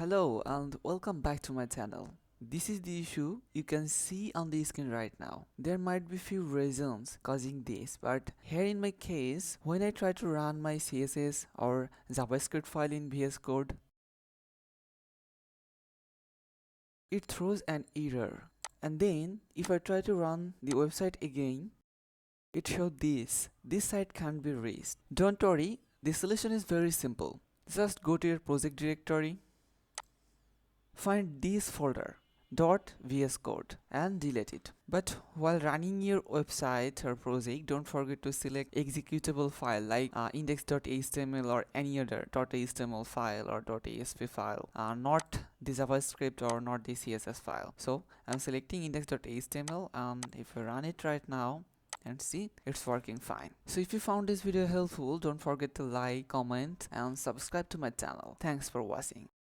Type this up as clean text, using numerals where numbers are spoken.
Hello and welcome back to my channel. This is the issue you can see on the screen right now. There might be few reasons causing this, but here in my case, when I try to run my CSS or JavaScript file in VS Code, it throws an error. And then if I try to run the website again, it shows this site can't be reached. Don't worry, the solution is very simple. Just go to your project directory, find this folder .vs code and delete it. But while running your website or project, don't forget to select executable file like index.html or any other .html file or .asp file, not the JavaScript or not the CSS file. So I'm selecting index.html, and if I run it right now, and see, it's working fine. So if you found this video helpful, don't forget to like, comment and subscribe to my channel. Thanks for watching.